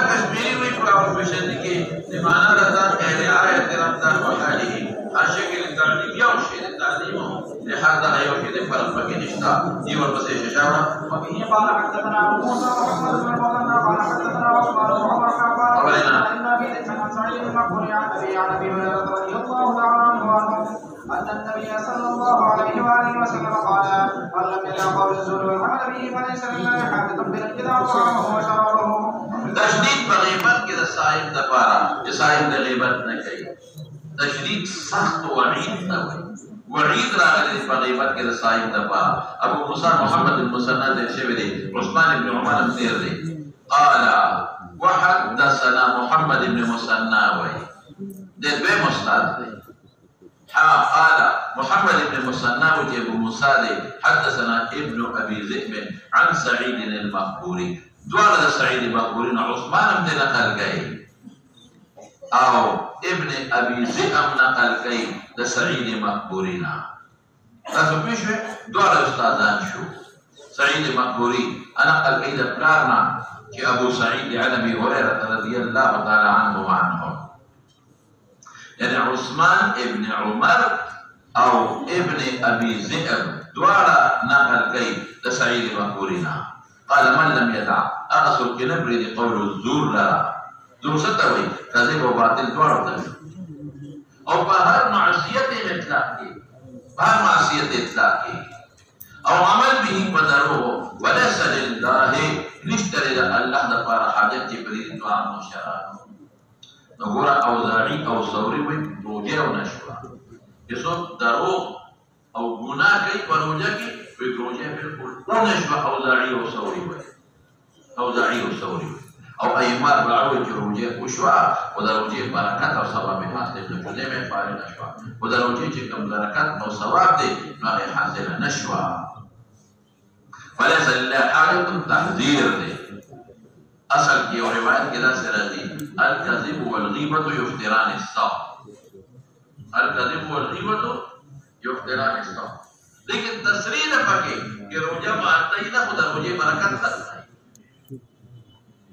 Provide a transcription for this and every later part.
कश्मीरी में प्राउड पेशन के निमाना रजा कहने आए तिरमदार वहाली आशे के तालीम या उशे तालीम लिहाजा है और के फर्क के निष्ठा जीवन बसे शशावा وبه قال حدثنا ابو موسى محمد بن المثنى قال حدثنا عثمان بن عمر قال ان ابي عن سعيد بن مقبول عن ابي هريره رضي الله تعالى عنه ان النبي صلى الله عليه واله وسلم قال من لم يدع قول الزور والعمل به فليس لله حاجه بالانقطاع طعامه وشرابه. تشدید بغیبت کے صاحب دپارا کہ صاحب غیبت نہ کہے تشدید سخت وعید نہ ہوئے وعید راغلی بغیبت کے صاحب دپارا. ابو موسیٰ محمد المثنى دے شویدے عثمان بن عمر امتیر دے قال وحدثنا محمد بن مثنى وی دے بے مستاد دے قال محمد بن مثنى وجه ابو موسى دے حدثنا ابن ابي ذئب عن سعيد المقبوري دوار سعيد المقبوري عثمان بن نقل گئے او ابن ابي ذئب نقل گئے د سعيد المقبوري نا تاسو پېښه دوار استادان شو. سعيد المقبوري انا نقل گئے د پلارنا چې ابو سعيد عن ابي هريره رضي الله تعالى عنه وعنه يعني عثمان ابن عمر او ابن ابي ذئب دوارا نقل گئے د سعيد المقبوري نا قال من لم يدع اغسل كنبري قول الزور لا زور ستوي كذب وباطل دوارا او بهر معصية اطلاق کی بهر معصية اطلاق کی او عمل به بدروه وليس لله نشتري الله دفار حاجت جبريل دعا مشارات نقول اوزاعي او ثوري وي روجه او نشوا يسو دروغ او گناہ کئی پروجہ کی کوئی روجہ بالکل او نشوا اوزاعي او ثوري وي اوزاعي او ثوري وي او ایمار راوي چې روجه وشوا او دروجه برکت او ثواب حاصل نشوه مې فارغ نشوا او دروجه چې کوم برکت او ثواب دی نو حاصل نشوا. فليس لله حاجة تحذير دی اصل کی اور روایت کے در سے رضی الکذب والغیبت یفتران الصوم الکذب والغیبت یفتران الصوم. لیکن تصریح پکے کہ روجہ مانتا ہی نہ خدا روجہ برکت ختم ہے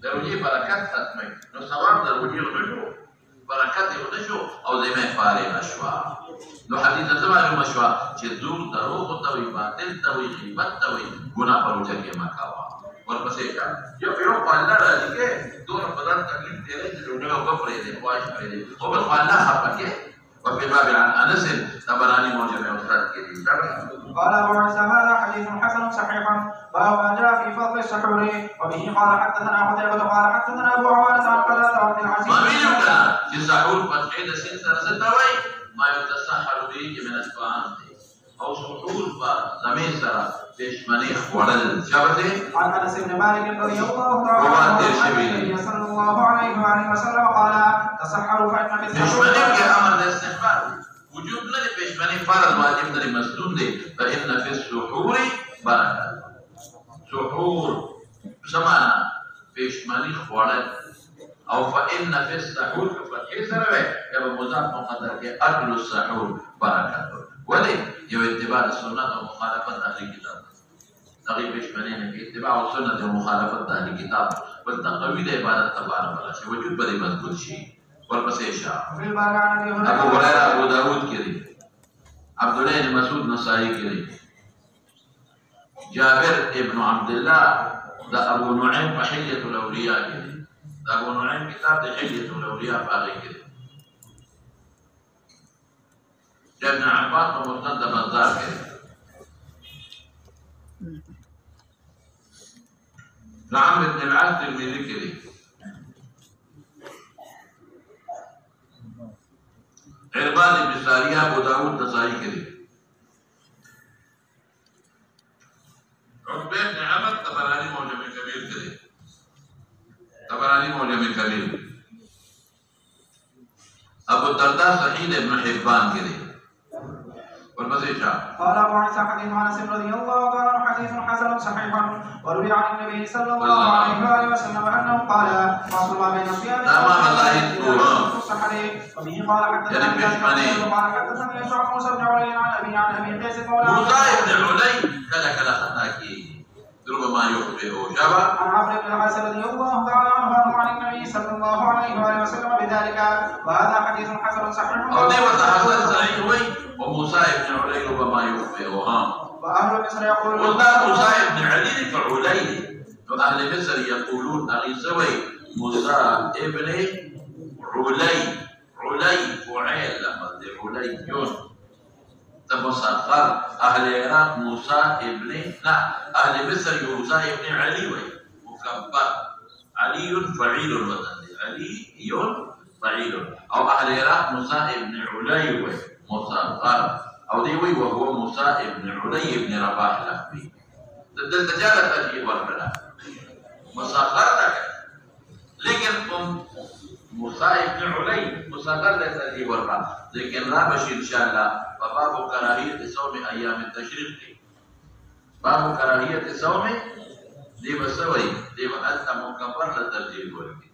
روجہ برکت ختم ہے نو ثواب در روجہ نشو برکت نشو او ذمہ فارغ اشوا. نو حدیث زمانه مشوا چې دور دروغ توي باطل توي غیبت توي گناہ پر روجہ کے مکاوا ورپسې کا یو په الله راځي کې دور بدن تکلیف دی چې روجہ او پرې دی خواهش پرې دی او په الله حقه وفي باب عن انس طبراني موجب استاد کے دی. قال ابو عيسى هذا حديث حسن صحيح باب ما جاء في فضل السحور وبه قال حدثنا قتيبة قال حدثنا ابو عوانة عن قتادة عن العزيز ما ویلو چې سحور فتحې د سین سره ستوي ما يتسحر به من الطعام او سحور پر زمین سره پښمنی خوړل شابه. عن انس بن مالك رضي الله تعالى عنه النبي صلى الله عليه واله وسلم قال تسحروا فان في السحور پښمنی کې امر د استغفار وجوب نه دی پښمنی فرض واجب دی مسنون دی فان في السحور برکت. سحور سمانا پښمنی خوړل او فان في السحور فتح سره وي یا مضاف مقدر کې اكل السحور برکت. ولی یو اتباع سنت او مخالفت اهل کتاب تغیب پښمنی نه کې اتباع سنت او مخالفت اهل کتاب بل تقوی د عبادت تبارک ولا شی وجود بری مضبوط شي ورپسې شاه ابو هريره ابو داود کې دی عبد الله بن مسعود نسائی کې دی جابر ابن عبد الله دا ابو نعیم په حلیة الاولیاء کې دی دا ابو نعیم کتاب د حلیة الاولیاء په هغه کې دی. ابن عباس په مسند بازار کې عمرو بن العاص ترمذی کې دی عرباد بن ساریہ ابو داود نسائی کې دی عقبہ بن عمر طبرانی معجم کبیر کې دی طبرانی معجم کبیر. ابو الدرداء صحیح ابن حبان کې دی والمزيد. قال ابو عيسى حديث انس رضي الله تعالى عنه حديث حسن صحيح وروي عن النبي صلى الله عليه واله وسلم انه قال فاصل ما بين الصيام والسحر وبه قال حدثنا موسى بن علي عن ابي قيس مولى موسى بن علي كذا خطا کی ربما يخبئه شبه. عن عمرو بن العاص رضي الله تعالى عنه عن النبي صلى الله عليه وآله وسلم بذلك، وهذا حديث حسن صحيح. أو دي وتحسن صحيح وي وموسى بن علي ربما يخبئه. وأهل مصر يقولون قلنا موسى بن علي فعلي، وأهل مصر يقولون أغي سوي موسى ابن علي. علي فعيل لفظ علي تمسخر. أهل العراق موسى ابن أهل مصر موسى ابن علي وي مكبر. علي فعيل الوطن، علي فعيل. أو أهل العراق موسى ابن علي وي مصغر. أو ديوي وهو موسى ابن علي ابن رباح لخبي. تجارة تجيب ورمنا مصغر لك، لكن موسى ابن علي مصغر لك تجيب ورمنا. لكن رابش إن شاء الله باب كراهية صوم أيام التشريق. باب كراهية صوم دي بسوي دي أنت مكبر لترجيب ورمي.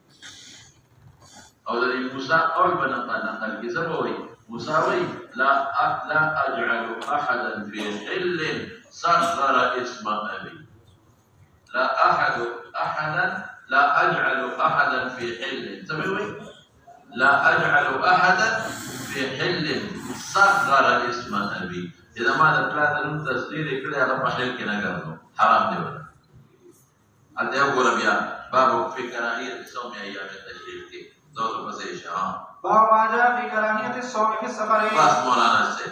أو ذلك موسى أول بنقل كسبوي مساوي لا أجعل أحدا في حل صغر اسم أبي. لا أجعل أحدا في حل سمعوي لا أجعل أحدا في حل صغر اسم أبي. إذا ما ذكرت لهم تصديري كده يا رب حل كنا قرنه حرام دي ولا أنت يقول بيا باب في كراهية صوم أيام التشريق دور بس إشارة. باب ما جاء في كراهية الصوم في السفر. बस मौलाना से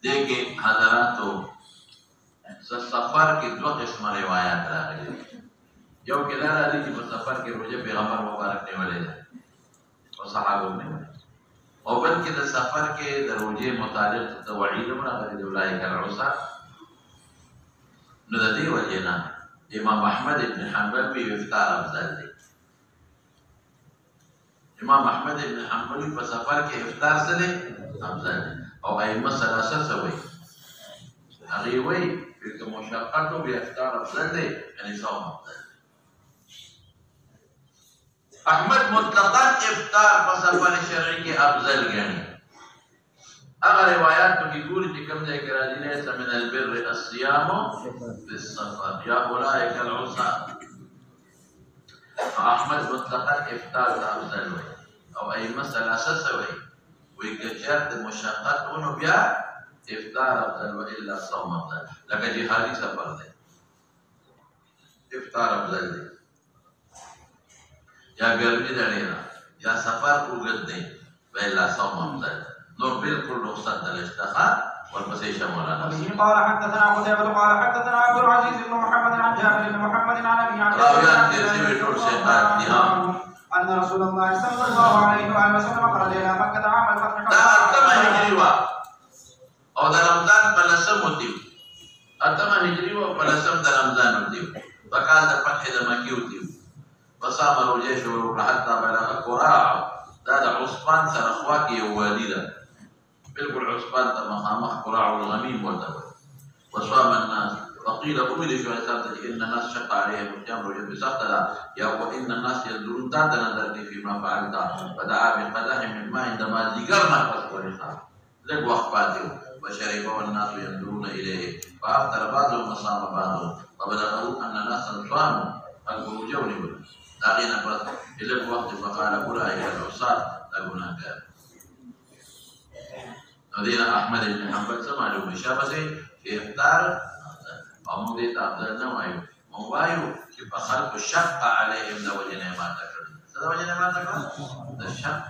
देखिए हजरातों सफर की दो किस्म रिवायात आ रही है। जो कि ला रही थी सफर के रोजे पैगंबर मुबारक ने वाले और सहाबों में और बल्कि सफर के रोजे मुतालिक तवईद बना कर दुलाई कर उसा नदी वजना इमाम अहमद इब्न हंबल भी इफ्तार अफजल थे। इमाम अहमद इब्न हंबल पर सफर के इफ्तार से ले अफजल और अइम्मा सलासा से वही अगी वही फिर मुशक्क़त भी इफ्तार अफजल ले यानी सौम अफजल। अहमद मुतलक़न इफ्तार पर सफर शरई के अफजल गणी। अगर रिवायात तो की पूरी निकम जाए कि राजी ने समिन अलबिर अस्सियाम फिस सफर या उलाइक अलउसा। अहमद मुतलक़न इफ्तार का अफजल वही أو أي مسألة سوي ويكجرت مشقات ونبيا إفطار أفضل وإلا صوم أفضل. لك جهادي سفر ده إفطار أفضل ده يا قلبي دلينا يا سفر وقد ده وإلا صوم أفضل. نور بالكل رخصة الاشتخاء والمسيشة مولانا. قال حدثنا قتيبة قال حدثنا عبد العزيز بن محمد عن جابر بن محمد عن أبي عن راويات ترتيب الشيخات نعم أن رسول الله صلى الله عليه وآله وسلم خرج إلى مكة عام الفتح. لا أتما هجريوا أو ده رمضان بلسم وديو أتما هجريوا بلسم ده رمضان وديو فقال ده فتح ده مكي وديو فصام الجيش حتى بلغ قراع ده عصبان سرخواكي ووالده بالكل عصبان ده مخامخ قراع الغميم والدول وصام الناس فقيل أمي شو إن الناس شق عليهم الجمر وجب سقطا يا وإن الناس ينظرون تحت نظرني فيما فعلت فدعا بقدح من ماء عندما ذكرنا فسورها لك وأخباته وشرب والناس ينظرون إليه فأفطر بعضهم وصام بعضهم فبلغه أن ناسا صاموا الخروج ونبل لقينا بس إلى الوقت فقال أولئك العصاة لقنا كان ودينا أحمد بن حنبل سمع له مشابه في إفطار أمو دي تأفضل نوايو موايو كي بخلق الشق عليهم لوجه نعمات أكرم سده وجه نعمات أكرم ده الشق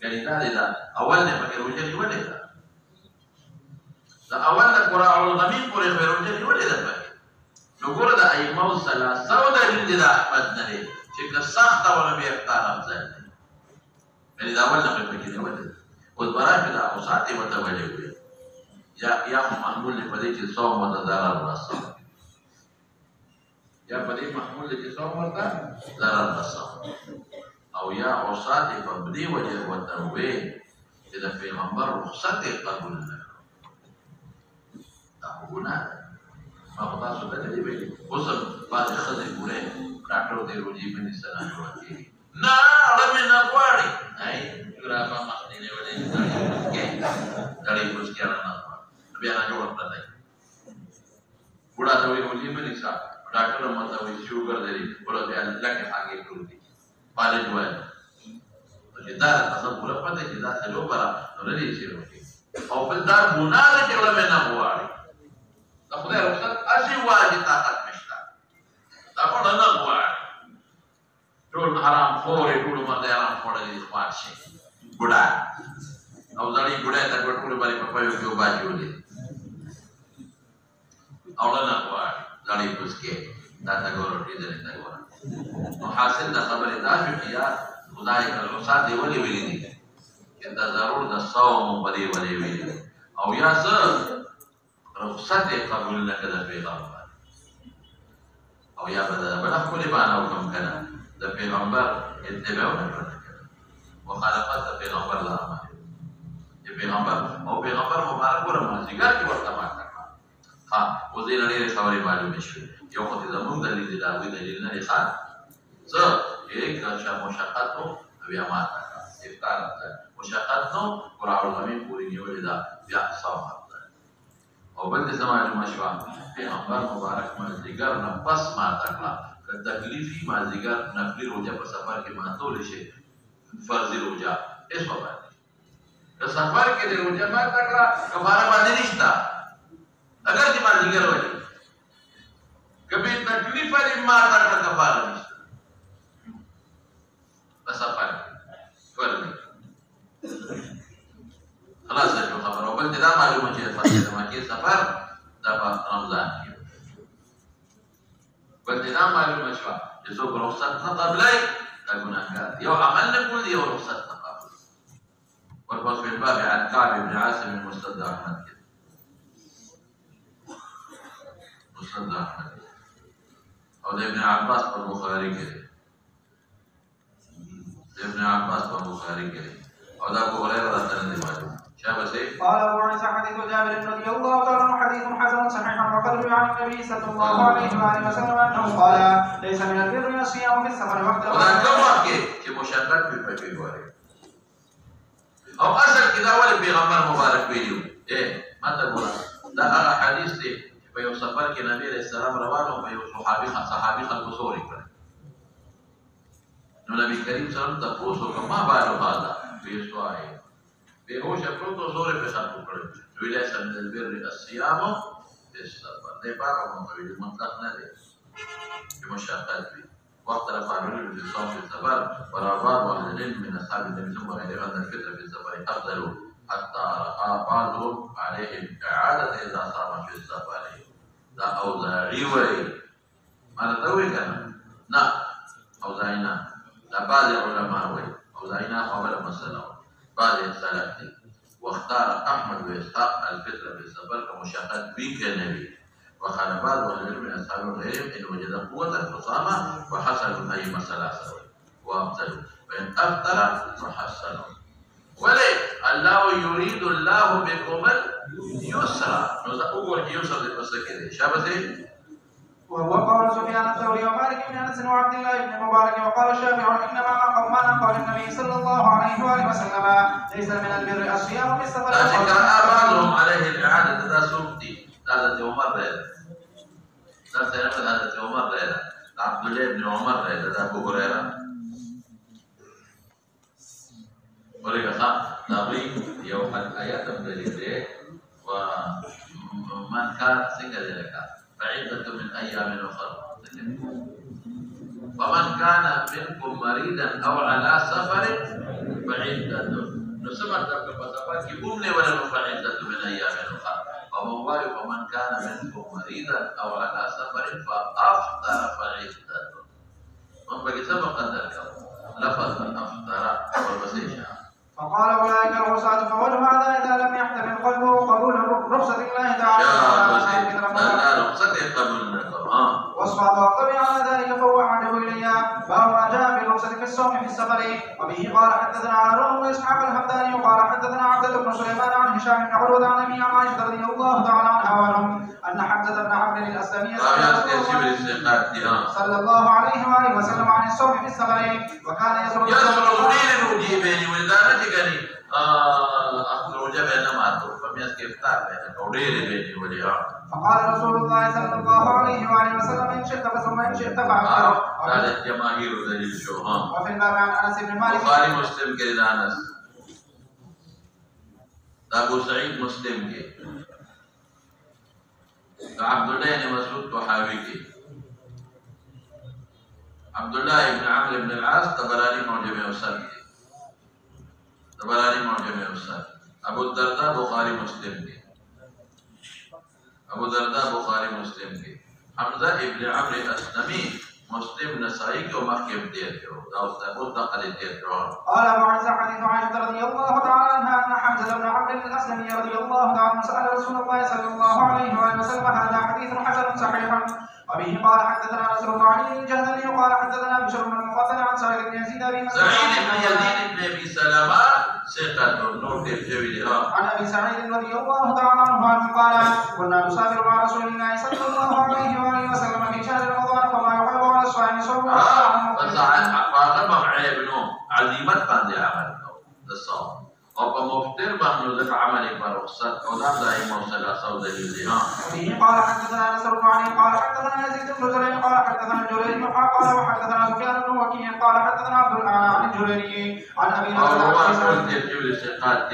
يعني ده أولنا فكر وجه لولي ده أولنا قراء الغمين قريب غير وجه لولي ده فكر نقول ده أي موصلة سودة جلد ده أحمد نري شكل السخطة ولم يختار أفضل يعني ده أولنا فكر لولي والبراء كده أوساطي وتولي يا محمول لفديك الصوم وتضرر الصوم يا فديك محمول لك الصوم وتضرر الصوم أو يا عصاتي فبدي وجه والتوبين إذا في غنبر رخصتي قبول الله هنا ما خلاص ده اللي بيجي وصل بعد خذ البولين كاتو دي روجي من السنة الوقتي نا رمي نقواري أي جرافة مخديني ولين dari terus kiaran apa biar aja orang tadi udah tahu yang uji beli وي شوګر دی ورته بیا لکه هغه ټول دي پالې وای چې دا تاسو پوره پته چې دا څلو برا ورته شي او بل دا ګناه چې علماء نه غواړي دا خدای رخصت اسی واجب طاقت نشته دا په نه غواړي ټول حرام خوري ټول مرده حرام خوري خوښ شي ګډا او ځړې ګډا ته ټول باندې په پيو کې وباجولې او نه غواړي ځړې پوسکې دا تا ګورې دې نه غواړي نو حاصل د خبره دا شو چې یا خدای رخصت دی ولې ویلې دي چې دا ضرور د صوم په دی ولې ویلې او یا څه رخصت قبول نه کړه پیغمبر او یا بل خپل باندې حکم کړه د پیغمبر اتباع نه کړه مخالفت د پیغمبر لامل د پیغمبر او پیغمبر مبارک ورمزګر کې ورته ما کړه ها وزیر لري خبرې معلومه شو یو خو دې زموږ دلیل دی دا وی دلیل نه ښه زه یک شا مشقت نو بیا ما افطار مشقت نو قرآن زمین پوری نیولې دا بیا صوم او بل څه معلومه شو پیغمبر مبارک مازیګر نه پس ما تکړه که تکلیفي مازیګر نفلی روزه په سفر کې ماتول شي فرض روزه ایس په باندې که سفر کې د روزه ما تکړه کفاره باندې نشتا اگر چې مازیګر وایي کبي تکلیف لري ما تکړه کفاره نشتا سفر فرض خلاص شو خبر او بل دا معلومه چې فاصله مکه سفر دا په رمضان کې بل دا معلومه شو چې څوک رخصت نه قبلای دا ګناهګار یو عمل نه کول دی او رخصت نه قبل ورپس په باب عن كعب بن عاصم المستدرك احمد مستدرك احمد او ابن عباس په بخاری کې ابن عباس په بخاری کې او دا ابو هريره راته نه معلوم شابه قال ابو عيسى حديث جابر رضي الله تعالى عنه حديث حسن صحيح وقد روي عن النبي صلى الله عليه واله وسلم انه قال ليس من البر الصيام في السفر وقت ودا کوم کې چې مشقت په پکې وره او اصل کې دا ولې پیغمبر مبارک ویلو ماته ګوره دا هغه حدیث دی چې په یو سفر کې نبی عليه السلام روانو په یو صحابي خلکو سوري کړ نو نبی کریم صلی الله علیه وسلم تاسو کومه باندې هاذا بیسوای به هوښ پروتو زور په خاطر کړو ویلای سم د البر الصيام بالصبر دې پاکه مو ویل مطلق نه دی چې مشقت وي وقت رفعوا بالصوم في السفر ورابط اهل العلم من اصحاب النبي صلى الله عليه وسلم ان الفطر في السفر افضل حتى راى بعضهم عليهم اعاده اذا صام في السفر دا اوزاعي وي ما توي کنه نه اوزاعينا دا بعض علماء وي اوزاعينا خبر مساله بعض السلف واختار احمد واسحاق الفطر في السفر كمشقت به كالنبي وقال بعض العلم من اصحاب غيرهم ان وجد قوه فصام وحصل اي مساله سوي وابطل فان افطر فحسن ولي الله يريد الله بكم اليسر نقول يسر للمساكين شابه وهو قول سفيان الثوري ومالك بن انس وعبد الله بن المبارك وقال الشافعي انما ما قال النبي صلى الله عليه واله وسلم ليس من البر الصيام في السفر ذكر بعضهم عليه الاعاده ذا سلطي هذا عمر هذا سيرة هذا عمر هذا عبد الله بن عمر هذا ابو هريره ولكن نبي يوم الايات الدليل ومن كان سنجد لك فعدة من أيام أخرى ومن كان منكم مريضا أو على سفر فعدة نسمع ذلك فسفر كبومني ولا فعدة من أيام أخرى ومن كان منكم مريضا أو على سفر فأفطر فعدة من بقي سبق ذلك لفظ أفطر والبسيشة فقال اولئك العصاة فوجه هذا اذا لم يحتمل قلبه قبول رخصة الله تعالى واصبح توقفي على ذلك فهو احده الي فهو جاء بالرخصة في الصوم في السفر وبه قال حدثنا هارون واسحاق الحمداني وقال حدثنا عبدة بن سليمان عن هشام بن عروة عن ابي عائشة رضي الله تعالى عنها وعنهم ان حمزة بن عمرو الاسلمي صلى الله عليه واله وسلم عن الصوم في السفر وكان يزرع أخذ جبل ما میاس کې افطار به او ډېرې به ولې فقال رسول الله صلى الله عليه وآله وسلم إن شئت فصم إن شئت فأفطر. هذا جماهير دليل شو وفي الباب عن أنس بن مالك بخاري مسلم کې انس ابو سعيد مسلم کې عبد الله بن مسعود طحاوي کې عبد الله بن عمرو بن العاص طبراني معجم اوسط کې طبراني معجم اوسط ابو الدرداء بخاري مسلم کې ابو الدرداء بخاري مسلم کې حمزه ابن عمرو الاسلمي مسلم نسائي کې او مخکې دې ته او تاسو ته قال دې ته قال ابو عيسى حديث عائشه رضي الله تعالى عنها ان حمزه بن عمرو الاسلمي رضي الله تعالى عنه سال رسول الله صلى الله عليه واله وسلم هذا حديث حسن صحيح. وبه قال حدثنا نصر بن علي الجهضمي قال حدثنا بشر بن المفضل عن سعيد بن يزيد سعيد بن يزيد بن ابي سلمة ثقة نور الجويلها عن ابي سعيد رضي الله تعالى عنه قال كنا نسافر مع رسول الله صلى الله عليه واله وسلم في شهر رمضان فما يحب على الصائم صوم فسعد فاطمه معي ابنه عزيمت باندې عمل الصوم او په مفطر باندې د عمل پر رخصت او دا دایمه ثلاثه او دلیل دي به قال حدثنا نصر بن علي قال حدثنا يزيد بن زريع قال حدثنا الجريري قال وحدثنا سفيان بن وكيع قال حدثنا عبد الاعلى عن الجريري عن ابي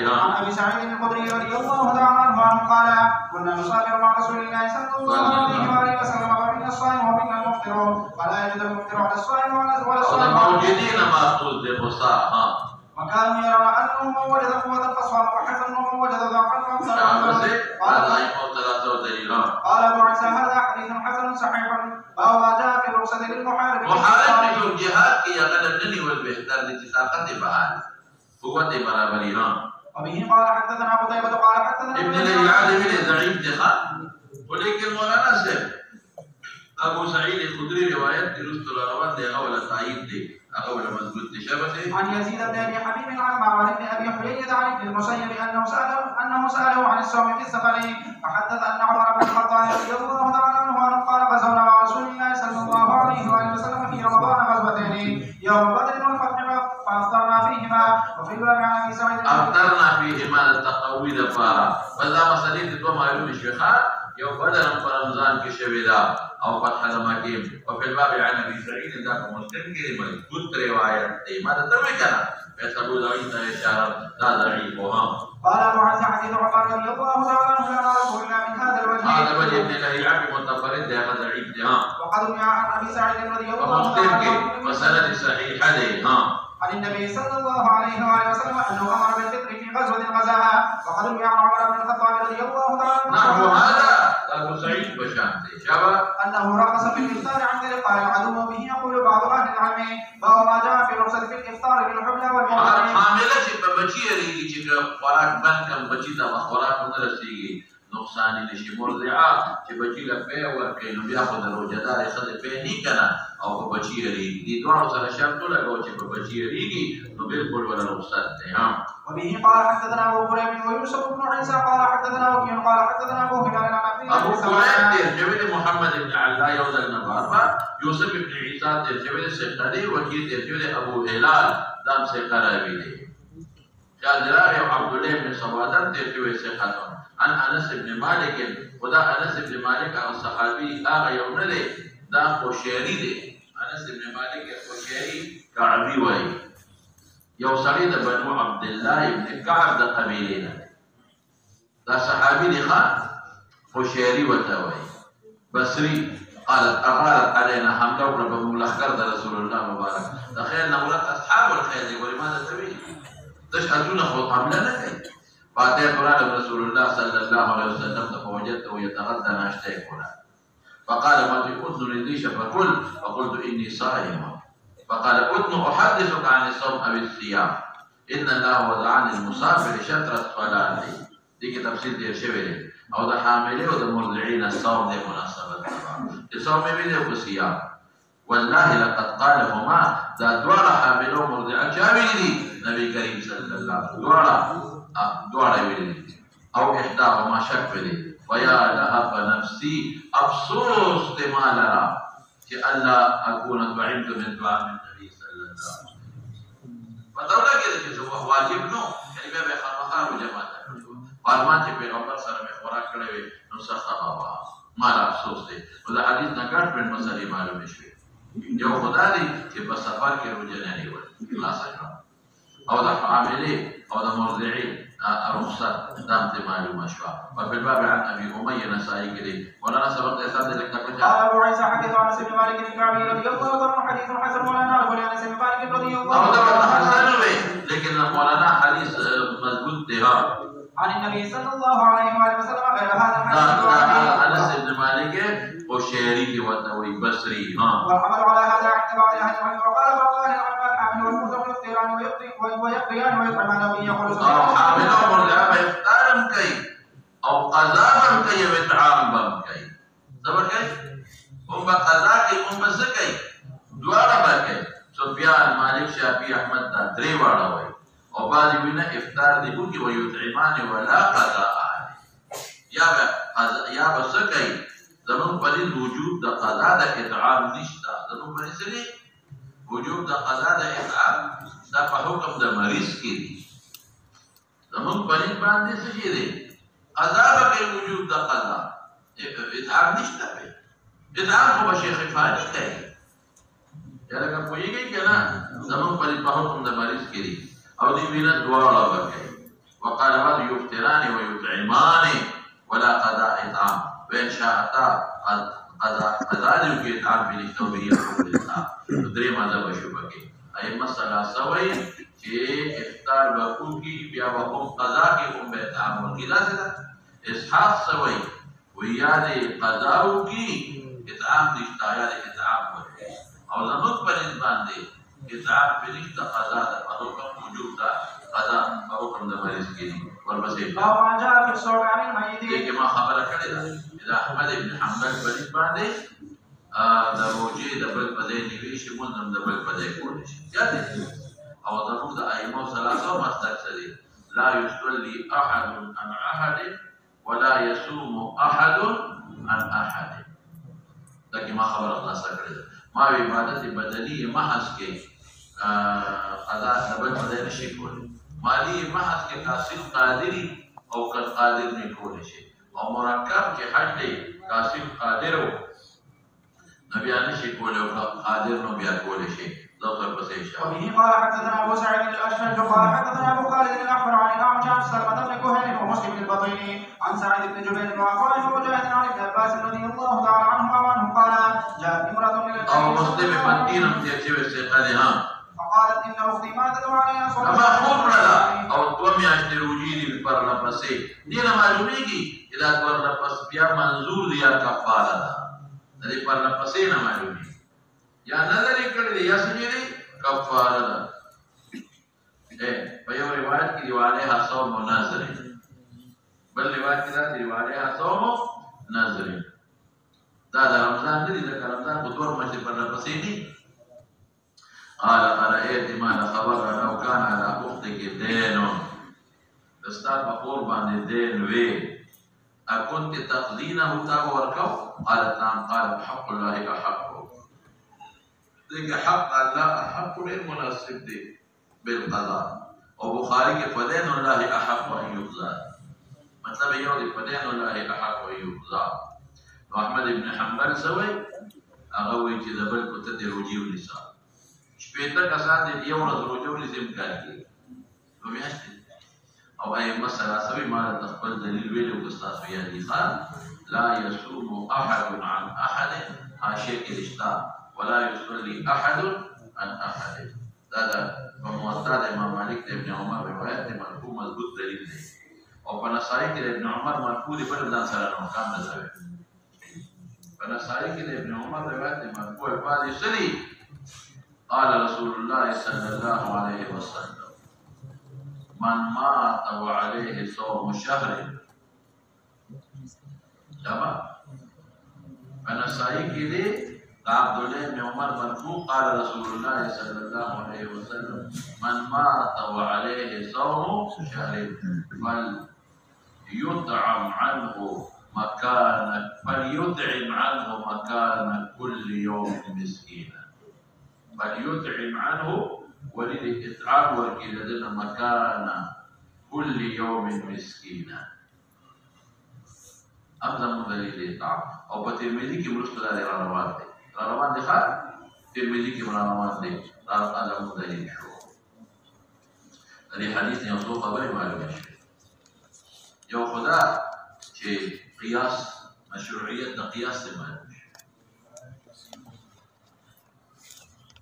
عن ابي سعيد الخدري رضي الله تعالى عنه قال كنا نسافر مع رسول الله صلى الله عليه واله وسلم ومنا الصائم ومنا المفطر فلا يجد المفطر على الصائم ولا الصائم موجودين ماخوذ لبصا وكانوا يرون انه من وجد قوة فصام وحسن ومن وجد ضعفا فابصر. قال ابو عيسى هذا حديث حسن صحيح باب ما جاء في الرخصة للمحارب. محارب في الجهاد کی اگر ننی ول بهتر دي طاقت بحال قوت برابري وبه قال حدثنا قتيبة قال حدثنا ابن العالم ضعيف دخل ولكن مولانا سيد ابو سعيد الخدري روايات درست الروان دي اول تاييد دي اول مضبوط شبهه عن يزيد بن ابي حبيب عن معمر بن ابي حميد عن ابن المسيب انه ساله عن الصوم في السفر فحدث ان عمر بن الخطاب رضي الله تعالى عنه قال غزونا مع رسول الله صلى الله عليه واله وسلم في رمضان غزوتين يوم بدر والفتح فافطرنا فيهما وفي الباب عن ابي سعيد افطرنا فيهما التقوي دفارا فذا مسليت دو معلوم الشيخان يوم بدر رمضان کې شوی دا او فتح المكيم وفي الباب عن ابي سعيد ذاك مسلم کې مضبوط روایت دی ما ته وی کنه ابو داود اشاره دا ضعيف قال ابو عيسى حديث عمر رضي الله تعالى عنه عن رسول الله من هذا الوجه هذا وجه ابن لهيعة متفرد ده ضعيف ده وقد روي عن ابي سعيد رضي الله تعالى عنه عنه وسند صحيح ده عن النبي صلى الله عليه واله وسلم انه امر بالفطر في غزوه غزاها وقد روي عن عمر بن الخطاب رضي الله تعالى عنه نحو هذا ابو سعيد بشان شبه انه رخص في الافطار عند لقاء العدو وبه يقول بعض اهل العلم باب ما جاء في الرخصه في الافطار بالحمله والمرض حامله چې په بچی لري چې خوراک بند کم بچی دا خوراک نه رسیږي نقصان نشي مرضعه چې بچی له په ورکې نو بیا خو د روزدار خدای په نه کنه او په بچی لري دي دوه سره شرط لګو چې په بچی لري نو بالکل ولا رخصت ده وبه قال حدثنا ابو هريره ويوسف بن عيسى قال حدثنا وكيع قال حدثنا ابو هلال عن ابو هريره جوید محمد بن علا يوزل نباربا يوسف بن عيسى جوید سقري وكيع جوید ابو هلال دام سقراوي دي قال عبد الله بن سوادر جوید سقطون عن انس بن مالك ودا انس بن مالك او صحابي هغه یو نه دی دا خوشيري دی انس بن مالك خوشيري كعبي وای یو سړی د بنو عبد الله بن كعب د قبيله دا صحابي دی ښا خوشيري وته وای بصري قالت اغارت علينا حمله وبملخر رسول الله مبارك تخيل نقولت اصحاب الخير ولماذا تبي تشهدون خو حمله نه کوي فاتح قرآن رسول الله صلى الله عليه وسلم فوجدته يتغدى ناشته يقولا فقال ما تكون نديش فقل فقلت إني صائم فقال أذن أحدثك عن الصوم أو الصيام إن الله وضعني المسافر شطر الصلاة دي تفسير دي شبه أو ده حامله وده مرضعين الصوم دي مناسبة الصوم بيده وصيام والله لقد قالهما ده دوار حامله مرضعة شامل نبي كريم صلى الله عليه وسلم دوار ویلی او احداهما شک ویلی ویا لها نفسی افسوس ما لرا کہ اللہ اکون طعمت من دعاء النبي صلی اللہ علیہ وسلم پتہ لگے کہ جو واجب نو یعنی بے خامخا جماعت فرمان چې پیغمبر سره مې خوراک کړی وي نو سخته هوا ما لا افسوس دی. نو د حدیث نه ګڼ پرې مسلې معلومې شوې. یو خدا دی چې په سفر کې روژه نه نیول خلاصه کړه، او د حاملې او د مرضعې رخصت دا ته معلومه شوه. وفي الباب عن ابي اميه نسائي کې دی مولانا سبق احسان لك تقول قال ابو عيسى حديث عن انس بن مالك الكعبي رضي الله عنه حديث حسن مولانا ابو انس بن مالك رضي الله عنه حسن وي لكن مولانا حديث مضبوط دی. عن النبي صلى الله عليه وآله وسلم غير هذا الحديث. انس بن مالك وشيري وتوي بصري والعمل على هذا عند بعض اهل العلم وقال بعض اهل العلم الحامل والمرضع يفطران ويقضيان ويطعمان ويقول حامل ومرضع يفطران كي او قضاء كي ويطعام كي صبر كي هم قضاء كي هم بس كي دوارا بكي سفيان مالك شافعي احمد دا دري واړه وي او بعضی وینه افطار دی کوي او یطعمان ولا قضاء یا بس کوي. زمون په دې وجود د قضا د اطعام نشته. زمون په دې وجود د قضا د اطعام دا په حکم د مریض کې دي. زمون په دې باندې څه دي قضا به وجود د قضا اطعام نشته. اطعام خو شیخ فانی کوي یاره که پوهیږئ کنه زمون په دې په حکم د مریض کې دي او دې وینه دواړه وکړي. وقال بعض يفطران ويطعمان ولا قضاء اطعام وإن شاءتا قضاء لكي اطعام بلکتو بهی حکم لله. درې مذهب شو پکې ائمه ثلاثه وایي چې افطار وکړو کې بیا به هم قضا کې هم به اطعام ورکړي. داسې ده. اسحاق سوی وایي یا دې قضا وکړي اطعام نشته یا دې اطعام ورکړي. او زموږ په نسبت باندې اطعام بلکته قضا ده په حکم وجوب ده قضا په حکم د مریض کې دي. ورپسې ما جاء في الصوم عن الميت دې ما خبره کړې ده اذا احمد بن حنبل په نسبت باندې د روجې د بل په ځای نیوي شي مونږ د بل په ځای کولی شي یاده. او زموږ د ائمه ثلاثه مسلک سره لا يصلي احد عن احد ولا يصوم احد عن احد. دا کی ما خبره خلاصه کړې ده. ما عبادت بدني محض کې قضا د بل په ځای نشي کولی. مالی محض کې قاصد قادری او کل قادر نه کولی شي. او مرکب چې حج دی قاصد قادر او نبی نشي کولی او قادر نو بیا کولی شي. ذكر بسيشة. وبه قال حدثنا ابو سعيد الاشهر قال حدثنا ابو خالد الاحمر عن الاعمش عن سلمة بن كهيل ومسلم البطيني عن سعيد بن جبير وعطاء ومجاهد عن ابن عباس رضي الله تعالى عنهما وعنه قال جاءت امرأة الى او مسلم البطين تيجي استيقاظها فقالت ان اختي ماتت وعليها صلاة. اما خبرنا او دوم ياشتري وجيدي بالبرلبسي دينا معلوميكي اذا برلبس بیا منظور دیا کفاره ده. دې برلبسي نه معلومي یا نظر کړی یا سجدي کفاره ده. په یو روایت کې دیواله صوم نظر بل روایت کې دا دیواله صوم نظر. دا د رمضان دی د رمضان په دور مشه برلبسي دي. قال أرأيت ما خبر لو كان على أختك دين استاد بقور باندې دين وي أكنت تقضينه تاب وركو؟ قالت نعم. قال حق الله أحق. ذلك حق الله أحق غير مناسب دي بالقضاء. وبخاري فدين الله أحق أن يقضى. مطلب يوم فدين الله أحق أن يقضى. وأحمد بن حنبل سوي أغوي كذا بل كنت تدرجي ونساء شپېته کسان دې یو ورځ روژه ونیسي امکان کېږي نو میاشتې. او ائمه ثلاثه وایي ما د خپل دلیل ویلو که ستاسو یادي خان لا يصوم احد عن احد حاشیه کې رشته ولا يصلي احد عن احد. دا د موطا د امام مالک د ابن عمر روایت د مرفوع مضبوط دلیل دی. او په نسائی کې د ابن عمر مرفوع دی بل ځان سره نو کام نه ځوي. په نسائی کې د ابن عمر روایت د مرفوع الفاظ سری قال رسول الله صلى الله عليه وسلم من مات وعليه صوم شهر جمع. فنسائي کې دي عبد الله بن عمر مرفوع قال رسول الله صلى الله عليه وسلم من مات وعليه صوم شهر فليطعم عنه مكان كل يوم مسكينا. فليطعم عنه وللإطعام والكلادنا مكان كل يوم مسكينا. ام زمون دلیل دی اطاعت او په ترمذي کې ورسته دا روان دی روان دی ښه ترمذي کې روان دی دا زمون دلیل شو د دې حدیث نه یو څو خبرې معلومه شوې یو خدا چې قیاس مشروعیت د قیاس څخه معلوم شي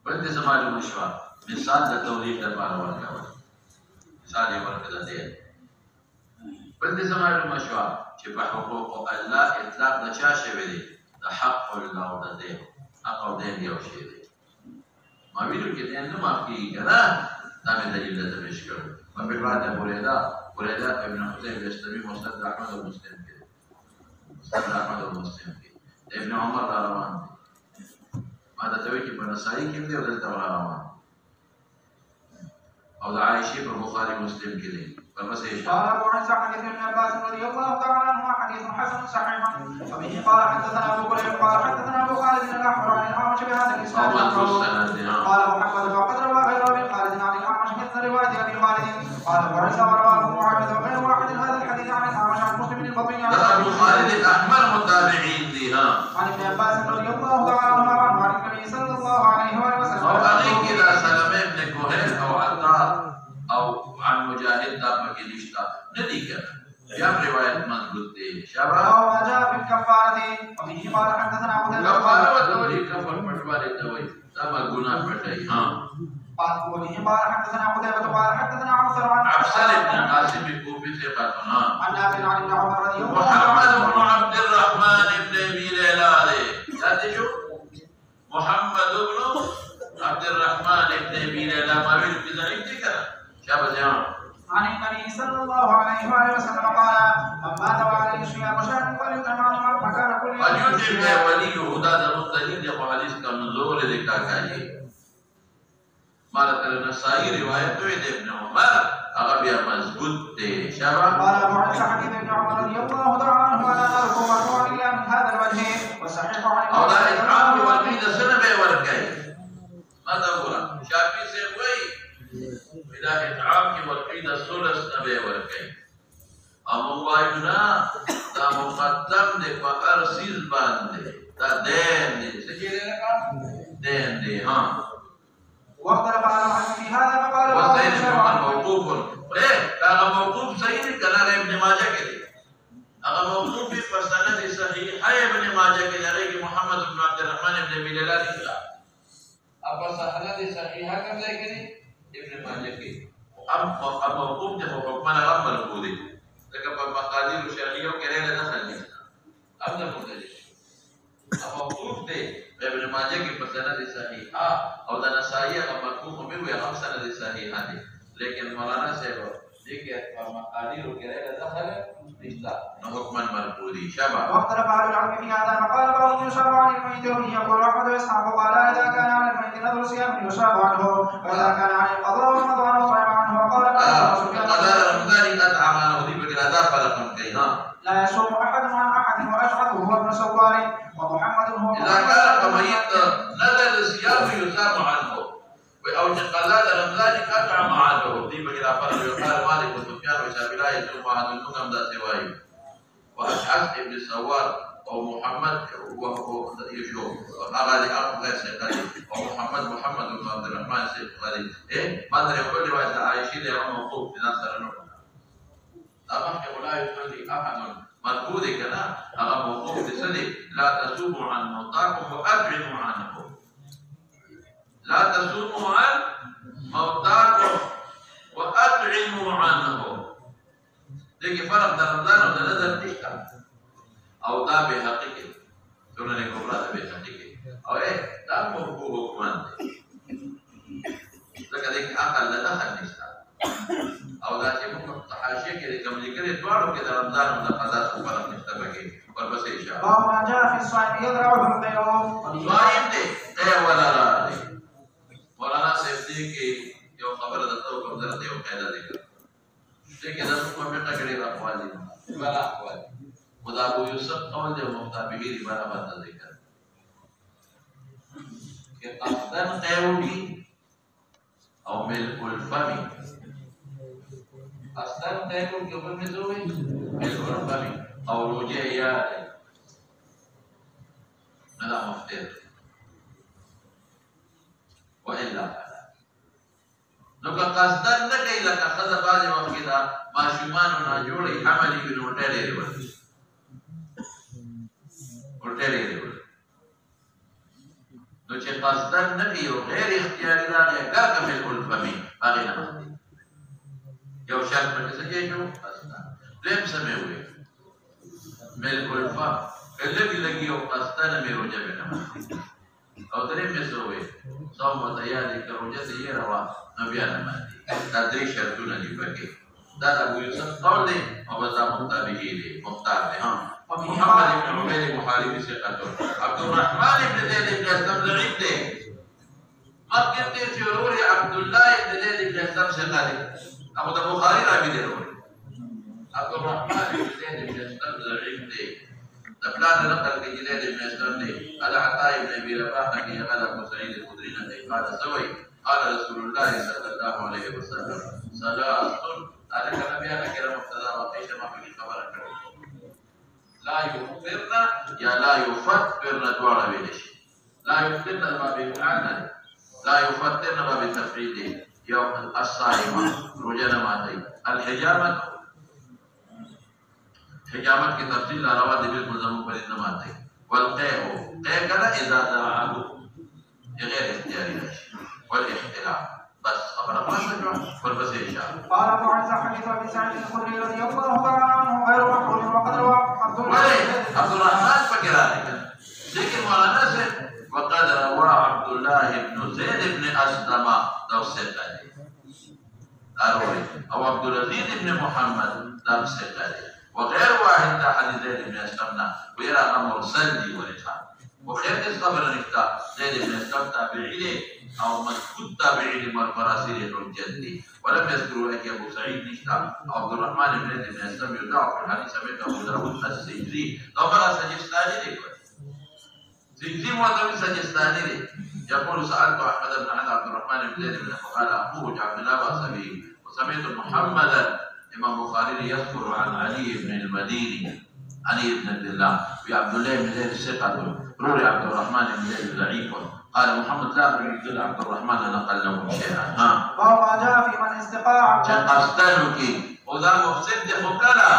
بل دې معلومه شو مثال د توحید لپاره ورکول مثال یې ورکړل دی بل دې معلومه شو چې په حقوق الله اطلاق د چا شوی دی د حق الله او د دې حق او دې یو شی دی ما ویلو کې دې نه معافي کړه دا مې دلیل ته پیش کړ په بعد بوریدا ابن حسین بستمی مسند احمد او مسلم کې مسند احمد او مسلم کې ابن عمر روان دي ما دا ته وی چې په نسائی کې دی او دلته روان او د عائشه په بخاری مسلم کې دی قال ابو عيسى حديث ابن عباس رضي الله تعالى عنه حديث حسن صحيح وبه قال حدثنا ابو كريم قال حدثنا ابو خالد بن الاحمر عن الاعمش بهذا الاسناد قال محمد وقد روى غير ابي خالد عن الاعمش مثل روايه ابي خالد قال ابو عيسى ورواه معاذ وغير واحد هذا الحديث عن الاعمش عن مسلم بن البطين عن ابو خالد الاحمر متابعين لها عن ابن عباس رضي الله تعالى عنه عن النبي صلى الله عليه وسلم وعليك اذا سلمه ابن كهيل او عطاء او عن مجاهد دا پکې نشتا ندی کړه بیا روایت مضبوط دی شابه او ما جاء في الكفاره وفيه قال حدثنا ابو داود کفاره وتولی کفر پټواله ته وای دا ما ګناه پټای ها قال وفيه قال حدثنا ابو داود قال حدثنا عبصر عن عبصر ابن قاسم كوفي ثقتنا عن نافع عن ابن عمر رضي الله محمد بن عبد الرحمن بن ابي ليلى شو محمد بن عبد الرحمن بن ابي ليلى ما ویل کې ځای ذکر شابه عن النبي صلى الله عليه وآله وسلم قال من مات وعليه صيام شهر فليطعم عن مكان كل فليطعم وليه هدى المستجيب يقول حديث کا نزول ذکر کاږي مالک النسائی روایت ہے ابن عمر هغه بیا مضبوط دی شابه قال ابو عيسى حديث ابن عمر رضي الله تعالى عنه ولا نعرف مرفوعا الا من هذا الوجه وصحيح عن او دا اطعام والقید سنه به ورکای ماذا ګور شافعي سے وای دا اطعام کې ورقید الثلث نبی ورکړي او واینا دا مقدم دی په هر سیز باندې دا دین دی څه کېږي لکه دین دی ها واختلف على في هذا فقال وسيد موقوف دا موقوف صحیح دی کله ابن ماجه کې دی هغه موقوف په سند صحیح ابن ماجه کې دی محمد بن عبد الرحمن بن بلال دی اپا سند صحیح کوم ځای کې دی ابن ماجه کې ام موقوف ته حکمانه غمل کو دي لکه په مقادیر شرعیه کې نه دخل نشته اب نه مختلف موقوف ته ابن ماجه کې په سند صحیحه او د نسائی هغه موقوف هم وي هغه سند صحیحه دي لیکن مولانا صاحب دې کې په مقادیر کې نه دخل نشته نو حکمان مرفوضی شبه واختلف على العلم في هذا فقال بعضهم يشرع عن الميت وبه يقول احمد واسحاق قال اذا كان على الميت نذر صيام يشرع عنه واذا كان عن القضاء رمضان صام عنه وقال قضاء رمضان اطعم عنه دي بكره هذا فرق كينا لا يصوم احد عن احد واشهد هو ابن سوار ومحمد هو اذا كان الميت نذر صيام يصام عنه او قضاء رمضان اطعم عنه دي بكره فرق يقال مالك وسفيان وشافعي لا يصوم احد منهم ذا سواي واشعث ابن سوار او محمد وهو يشوف هذا أخو غير سيقري ومحمد بن عبد الرحمن سيقري ما أدري يقول لي وإذا عايشين يا موقوف في ناس رنوح أما لا يصلي أحد مذكور كنا أما موقوف لسني لا تصوموا عن موتاكم وأطعموا عنه لا تصوموا عن موتاكم وأطعموا عنه لیکن فرق در رمضان او در نظر نشته او دا به حقیقت سنن کبرا دا به حقیقت او دا موقوف حکمان دی ځکه دې عقل له دخل نشته او دا چې موږ په حاشیه کې کوم لیکلي دواړو کې د رمضان او د قضا څخه فرق نشته پکې ورپسې اشاره باب ما جاء في الصائم يضرع بالقيوم صائم دی ولا لا دی مولانا صاحب دې کې یو خبره ده او کوم درته یو قاعده ذکر لیکن دا په مټه کې راوالي ولا احوال خدا ابو یوسف قول دې مطابقي عبارت باندې ذکر کې قصدن قیومی او ملک الفم قصدن قیوم کې په مزوي ملک الفم او روجه یاد نه دا مفطر والا نو که قصدن نه کوي لکه ښځه بعضې وخت کې دا ماشومانو ناجوړې حملې وي نو الټۍ ډېرې ورځي الټۍ ډېرې ورځي نو چې قصدن نه کوي او غیر اختیاري راغی اګر که ملک الفمي هغې نه مخکې یو شرط پکې څه کې شو قصدن دویم څه مې وویل ملک الفم که لږي لږي او قصدنه مې روژه مې نه مخکې او درې مې څه وویل صوم ورته یاد یې که روژه دې هېره وه نو بیا نه ماتېږي دا درې شرطونه دي پکې دا د ابو یوسف قول دی او بس دا مختابهي دی مختار دی محمد ابن عبید بخاری ثقة عبد الرحمن ابن زید ابن اسلم ضعیف دی مخکې تېر چې ورور یې عبدالله ابن زید ابن اسلم ثقه دی ابو د بخاري راوي دی ورور عبد الرحمن ابن زید ابن اسلم ضعیف دی د پلار نقل کې زید ابن اسلم دی هذا عطاء ابن ابي رباح کې هغه ابو سعيد الخدري نه قال سوي قال رسول الله صلى الله عليه وسلم ثلاث هذا كلام بیا کړه مبتدا او پیښه ما په خبره کړو لا يفطرنا يا لا يفطرنا دواړه ویل شي لا يفطرنا ما به لا يفطرنا ما بتفعيل يوم الصائمه روزه ماتي الحجامه حجامت کی تفصیل لا روا دي بالملزم پر انما ماتي والقيء كذا اذا دعاه غير اختياري والاحتلام بس خبر ما شجع والبس ان شاء الله قال ابو عيسى حديث ابي سعيد الخدري رضي الله تعالى عنه غير مقبول وقد روى عبد الرحمن فكرانك لكن مولانا سے وقد روى عبد الله بن زيد بن اسلم دوسه اروي او عبد العزيز بن محمد دوسه وغير واحد حديث زيد بن اسلم ويرى امر سلي ورجال وخير اس خبر نکتا زيد بن اسلم تابعي او مذكور تابعي مراسيل الحجه ولم يذكروا لك ابو سعيد نشتا عبد الرحمن بن زيد بن اسلم يدعى في الحديث سمعت ابو داود السجزي طبعا سجستاني لك سجزي معتمد سجستاني لك يقول سالت احمد بن عبد الرحمن بن زيد بن فقال اخوه عبد الله باس وسمعت محمدا امام بخاري يذكر عن علي بن المديني علي بن عبد الله وعبد الله بن زيد ثقة روي عبد الرحمن بن زيد ضعيف قال محمد لا يريد عبد الرحمن نقل له شيئا وما جاء في من استقاع قصدنك وذا مفسد فكلا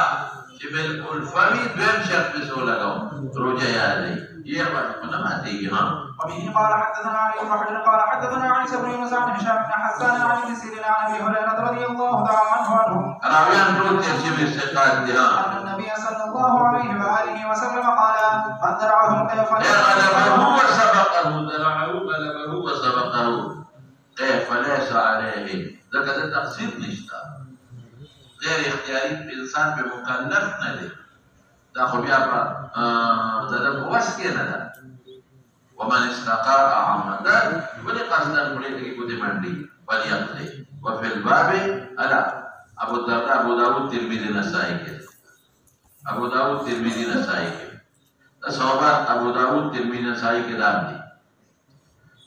جبل الفمي بهم شرط بسهولة لهم رجع عليه يا ما تيجي وبه قال حدثنا علي بن حجر قال حدثنا عيسى بن يونس عن هشام بن حسان عن ابن سيرين عن ابي هريره رضي الله تعالى عنه راويان روت يجيب الثقات ان النبي صلى الله عليه واله وسلم قال من درعه القيف غلبه وسبقه كيف ليس عليه ذكر تقصير نشتا غير اختياري انسان بمكلف نه دا خو بیا په دغه وس کې نه ده ومن استقاء عمدا ولقصدا مريد کو دي منډي وليقضي وفي الباب الا ابو الدرداء ابو داود ترمذي نسائي کې ابو داود ترمذي نسائي کې صحابه ابو داود ترمذي نسائي کې دام دي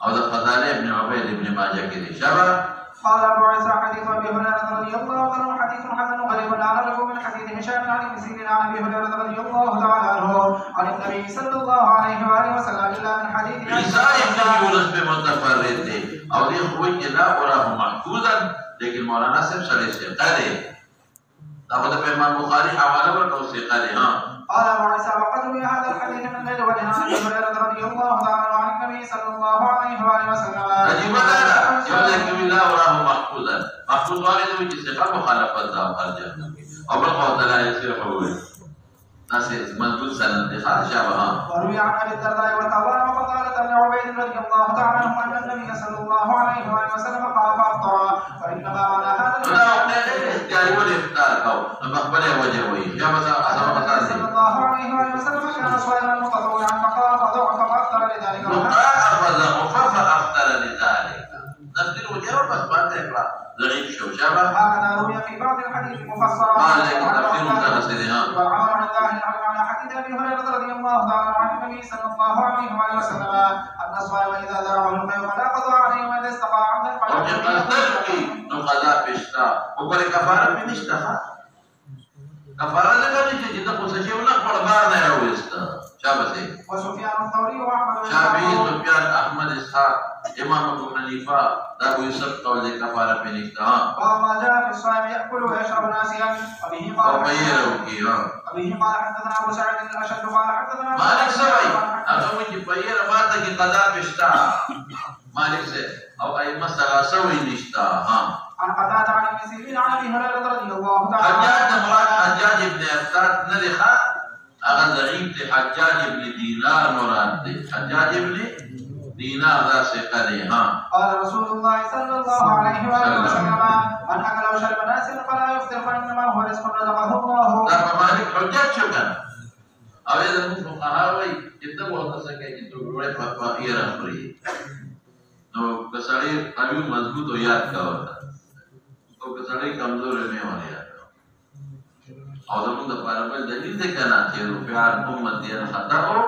او د فضائل ابن عبيد ابن ماجه کې دي شبه قال ابو عيسى حديث ابي هريره رضي الله عنه حديث حسن غريب لا نعرفه من حديث هشام عن ابن سيرين عن ابي هريره رضي الله تعالى عنه عن النبي صلى الله عليه واله وسلم الا من حديث عيسى ابن يونس بمتفرد دي او دي خوي كده وراه محفوظا لیکن مولانا صاحب سره سے قال ابو د امام بخاري حواله ورکو سے قال قال ابو عيسى وقد روي هذا الحديث من غير وجه عن ابي هريره رضي الله تعالى عنه عن النبي صلى الله عليه واله وسلم عجيب هذا يقول الله وراه محفوظا محفوظ والد وجه ثقه مخالفه ذا خرج او بالقول لا يصير حول ناس مضبوط سند خارج شابه وروي عن ابي الدرداء والثوبان وفضالة بن عبيد رضي الله تعالى عنه ان النبي صلى الله عليه واله وسلم قال فافطر فانما معنى هذا صلى الله عليه واله وسلم كان صائما متطوعا فقال فضعف فافطر لذلك فافطر لذلك نفس الوجه بس بعد اقرا ضعيف شو شابه هكذا روي في بعض الحديث مفسرا والعمل عن الله على حديث ابي هريره رضي الله تعالى عنه النبي صلى الله عليه واله وسلم ان الصائم اذا ذرعه الماء فلا قضاء عليه واذا استقى عمدا فلا بشتا وقال كفاره من اشتخى كفاره لك ان تجد قصه شيء ولا غار نه راوېسته شابه وسفيان الثوري واحمد بن شافعي سفيان احمد اسحاق امام ابو حنيفه دا ابو يوسف قول دې کفاره په نشته وما جاء في الصائم ياكل ويشرب ناسيا وبه قال حدثنا ابو سعيد الاشد قال حدثنا مالك سوي هغه چې په یره ماته کې قضا پښتا مالک سے او ائمه سره سوي نشتا عن قتادة عن ابن سيرين عن ابي هريره رضي الله تعالى حجاج ابن ارتاد نلخا اغه ضعيف ته حجاج ابن دينار مراد دي حجاج ابن دينار ذا ثقه دي قال رسول الله صلى الله عليه وسلم من اكل وشرب ناسيا فلا يفطر فانما هو رزق رزقه الله دا مالک حجاج شو کنه او دا فقهاء وي چې ته وته څنګه چې ټوله په ایره خوري نو کسړی قوي مضبوط او یاد کا وتا او کسړی کمزور نه ونی او زموږ د پربل دلیل دی کنه چې روپیار امت دی خطا او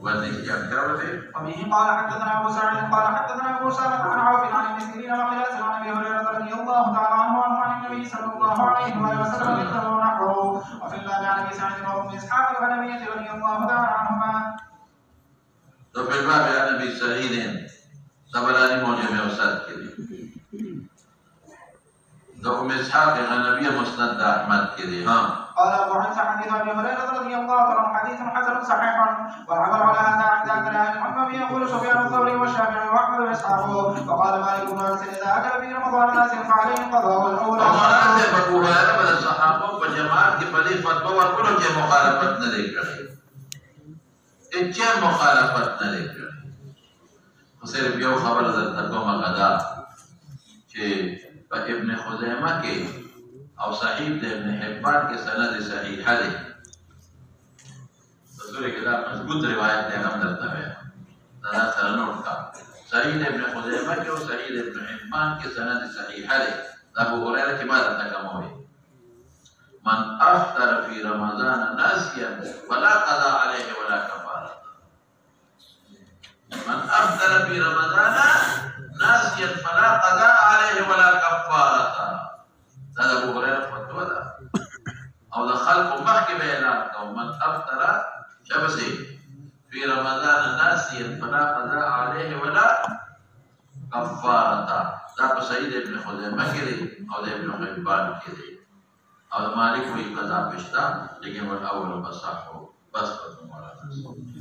ولې چې کاوه وبه قال حدثنا ابو سعيد قال حدثنا ابو سلمة عن عوف عن ابن سيرين وقياس عن ابي هريره رضي الله تعالى عنه عن النبي صلى الله عليه وسلم مثله ونحوه وفي الباب عن ابي سعيد وام اسحاق الغنمية رضي الله تعالى عنهما. وفي الباب عن ابي سعيد طبراني موجب اوسط کې دو ام اسحاق الغنمية مسند احمد کې دي قال ابو عيسى حديث ابي هريره رضي الله عنه حديث حسن صحيح والعمل على هذا عند اكثر اهل العلم يقول سفيان الثوري والشافعي واحمد واسحاق وقال مالك بن انس اذا اكل في رمضان ناس فعليه قضاء الاولى. ومناسب ابو هريره بل الصحابه وجماعت کې په دې فتوا ورکړو چې مخالفت نه لري کړی چې مخالفت نه لري کړی خو صرف یو خبر درته کومه غدا چې په ابن خزیمه کې او صحیح د ابن حبان کې سند صحیح دی رسول کې دا مضبوط روایت دی هم درته وایم دا سره نوٹ کا صحیح د ابن خزیمه کې او صحیح د ابن حبان کې سند صحیح دی دا ابو هريره کې ما درته کومه من افطر في رمضان ناسيا ولا قضاء عليه ولا كفاره من افطر في رمضان ناسيا فلا قضاء عليه ولا كفاره دا ابو هريره فتوا ده او د خلق مخکې به اعلان کوم من افطر شبسي في رمضان ناسيا فلا قضاء عليه ولا كفاره دا په سعید ابن خزیمه کې دی او د ابن حبان کې دی او مالک وی قضا پښتا لیکن ول اول بصحو بس په مولانا